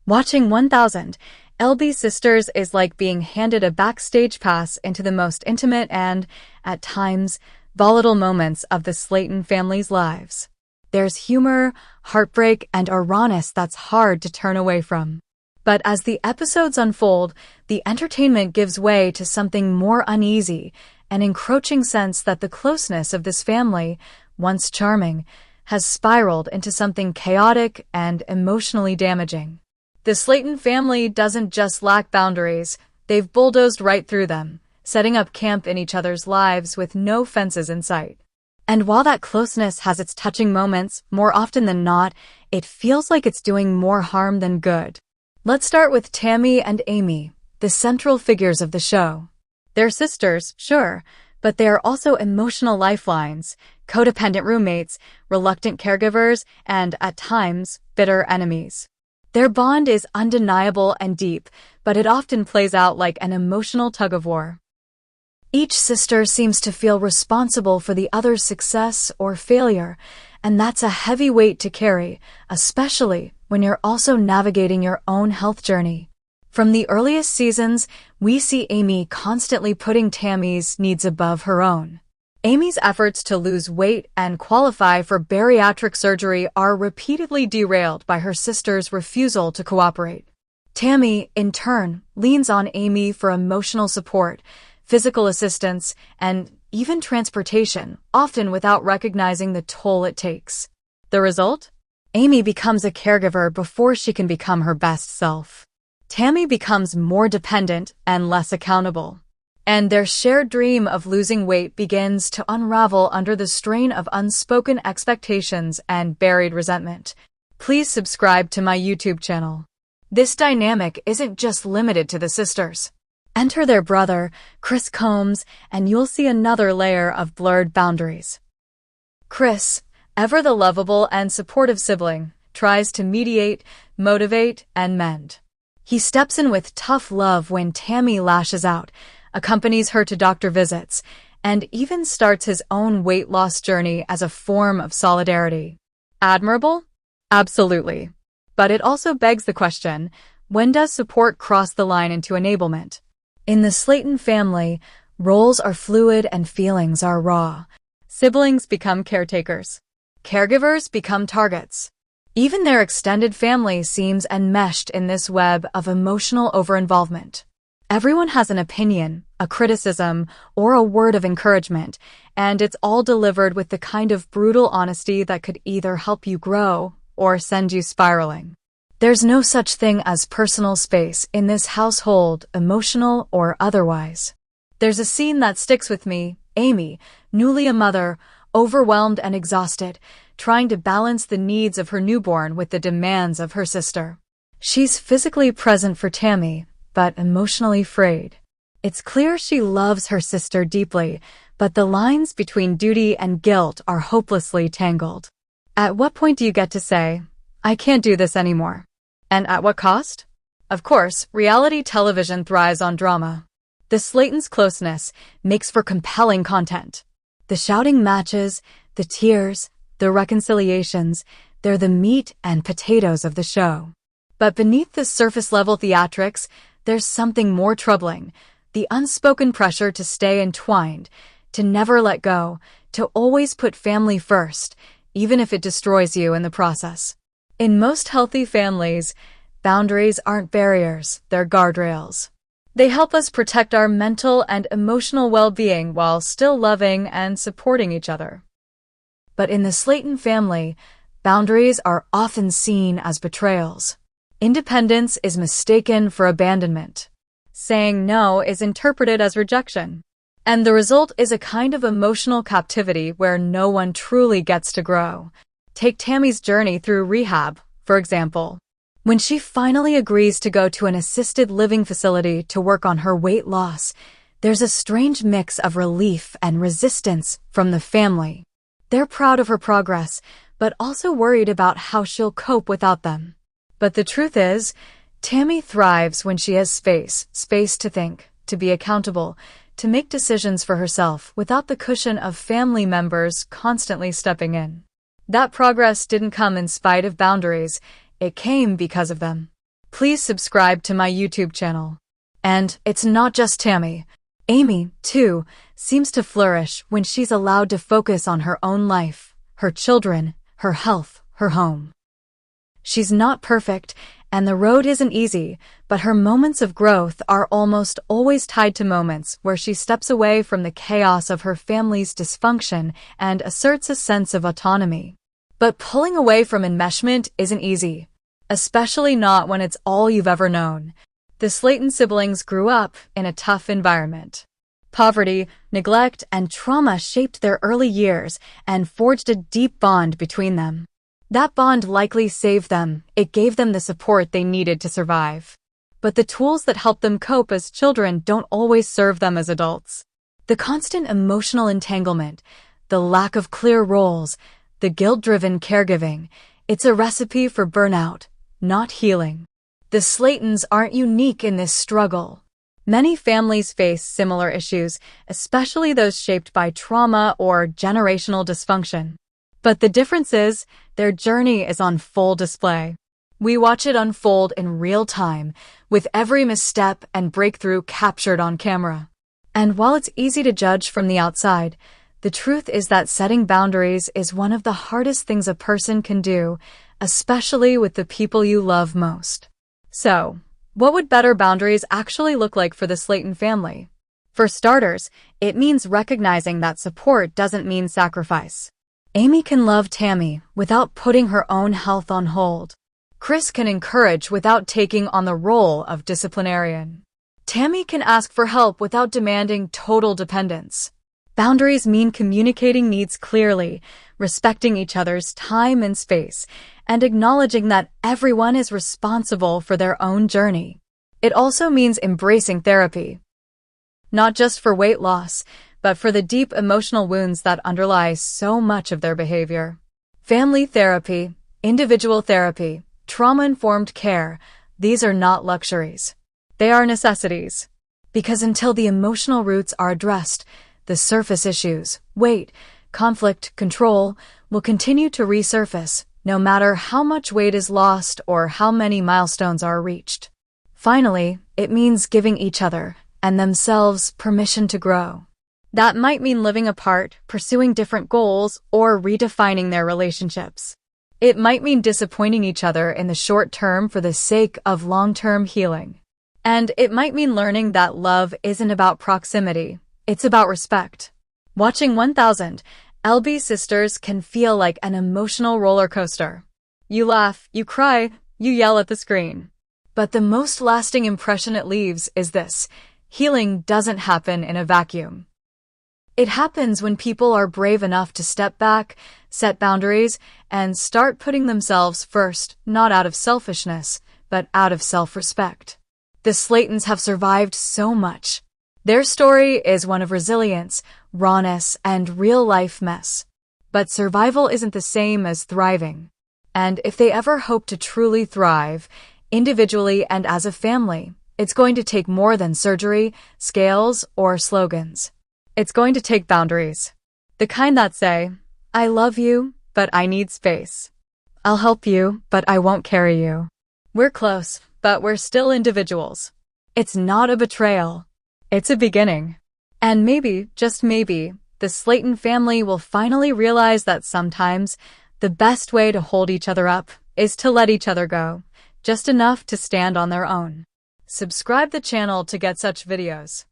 Watching 1000 LB Sisters is like being handed a backstage pass into the most intimate and, at times, volatile moments of the Slaton family's lives. There's humor, heartbreak, and a rawness that's hard to turn away from. But as the episodes unfold, the entertainment gives way to something more uneasy, an encroaching sense that the closeness of this family, once charming, has spiraled into something chaotic and emotionally damaging. The Slaton family doesn't just lack boundaries, they've bulldozed right through them, setting up camp in each other's lives with no fences in sight. And while that closeness has its touching moments, more often than not, it feels like it's doing more harm than good. Let's start with Tammy and Amy, the central figures of the show. They're sisters, sure, but they are also emotional lifelines, codependent roommates, reluctant caregivers, and, at times, bitter enemies. Their bond is undeniable and deep, but it often plays out like an emotional tug-of-war. Each sister seems to feel responsible for the other's success or failure, and that's a heavy weight to carry, especially when you're also navigating your own health journey. From the earliest seasons, we see Amy constantly putting Tammy's needs above her own. Amy's efforts to lose weight and qualify for bariatric surgery are repeatedly derailed by her sister's refusal to cooperate. Tammy, in turn, leans on Amy for emotional support, physical assistance, and even transportation, often without recognizing the toll it takes. The result? Amy becomes a caregiver before she can become her best self. Tammy becomes more dependent and less accountable. And their shared dream of losing weight begins to unravel under the strain of unspoken expectations and buried resentment. Please subscribe to my YouTube channel. This dynamic isn't just limited to the sisters. Enter their brother, Chris Combs, and you'll see another layer of blurred boundaries. Chris, ever the lovable and supportive sibling, tries to mediate, motivate, and mend. He steps in with tough love when Tammy lashes out, accompanies her to doctor visits, and even starts his own weight loss journey as a form of solidarity. Admirable? Absolutely. But it also begs the question, when does support cross the line into enablement? In the Slaton family, roles are fluid and feelings are raw. Siblings become caretakers. Caregivers become targets. Even their extended family seems enmeshed in this web of emotional overinvolvement. Everyone has an opinion, a criticism, or a word of encouragement, and it's all delivered with the kind of brutal honesty that could either help you grow or send you spiraling. There's no such thing as personal space in this household, emotional or otherwise. There's a scene that sticks with me, Amy, newly a mother, overwhelmed and exhausted, trying to balance the needs of her newborn with the demands of her sister. She's physically present for Tammy, but emotionally frayed. It's clear she loves her sister deeply, but the lines between duty and guilt are hopelessly tangled. At what point do you get to say, I can't do this anymore? And at what cost? Of course, reality television thrives on drama. The Slaton's closeness makes for compelling content. The shouting matches, the tears, the reconciliations, they're the meat and potatoes of the show. But beneath the surface-level theatrics, there's something more troubling, the unspoken pressure to stay entwined, to never let go, to always put family first, even if it destroys you in the process. In most healthy families, boundaries aren't barriers, they're guardrails. They help us protect our mental and emotional well-being while still loving and supporting each other. But in the Slaton family, boundaries are often seen as betrayals. Independence is mistaken for abandonment. Saying no is interpreted as rejection. And the result is a kind of emotional captivity where no one truly gets to grow. Take Tammy's journey through rehab, for example. When she finally agrees to go to an assisted living facility to work on her weight loss, there's a strange mix of relief and resistance from the family. They're proud of her progress, but also worried about how she'll cope without them. But the truth is, Tammy thrives when she has space to think, to be accountable, to make decisions for herself without the cushion of family members constantly stepping in. That progress didn't come in spite of boundaries, it came because of them. please subscribe to my YouTube channel. And it's not just Tammy. Amy, too, seems to flourish when she's allowed to focus on her own life, her children, her health, her home. She's not perfect, and the road isn't easy, but her moments of growth are almost always tied to moments where she steps away from the chaos of her family's dysfunction and asserts a sense of autonomy. But pulling away from enmeshment isn't easy, especially not when it's all you've ever known. The Slaton siblings grew up in a tough environment. Poverty, neglect, and trauma shaped their early years and forged a deep bond between them. That bond likely saved them. It gave them the support they needed to survive. But the tools that help them cope as children don't always serve them as adults. The constant emotional entanglement, the lack of clear roles, the guilt-driven caregiving, it's a recipe for burnout, not healing. The Slatons aren't unique in this struggle. Many families face similar issues, especially those shaped by trauma or generational dysfunction. But the difference is, their journey is on full display. We watch it unfold in real time, with every misstep and breakthrough captured on camera. And while it's easy to judge from the outside, the truth is that setting boundaries is one of the hardest things a person can do, especially with the people you love most. So, what would better boundaries actually look like for the Slaton family? For starters, it means recognizing that support doesn't mean sacrifice. Amy can love Tammy without putting her own health on hold. Chris can encourage without taking on the role of disciplinarian. Tammy can ask for help without demanding total dependence. Boundaries mean communicating needs clearly, respecting each other's time and space, and acknowledging that everyone is responsible for their own journey. It also means embracing therapy. Not just for weight loss, but for the deep emotional wounds that underlie so much of their behavior. Family therapy, individual therapy, trauma-informed care, these are not luxuries. They are necessities. Because until the emotional roots are addressed, the surface issues, weight, conflict, control, will continue to resurface, no matter how much weight is lost or how many milestones are reached. Finally, it means giving each other and themselves permission to grow. That might mean living apart, pursuing different goals, or redefining their relationships. It might mean disappointing each other in the short term for the sake of long-term healing. And it might mean learning that love isn't about proximity, it's about respect. Watching 1000 LB Sisters can feel like an emotional roller coaster. You laugh, you cry, you yell at the screen. But the most lasting impression it leaves is this: healing doesn't happen in a vacuum. It happens when people are brave enough to step back, set boundaries, and start putting themselves first, not out of selfishness, but out of self-respect. The Slatons have survived so much. Their story is one of resilience, rawness, and real-life mess. But survival isn't the same as thriving. And if they ever hope to truly thrive, individually and as a family, it's going to take more than surgery, scales, or slogans. It's going to take boundaries. The kind that say, I love you, but I need space. I'll help you, but I won't carry you. We're close, but we're still individuals. It's not a betrayal. It's a beginning. And maybe, just maybe, the Slaton family will finally realize that sometimes the best way to hold each other up is to let each other go, just enough to stand on their own. Subscribe the channel to get such videos.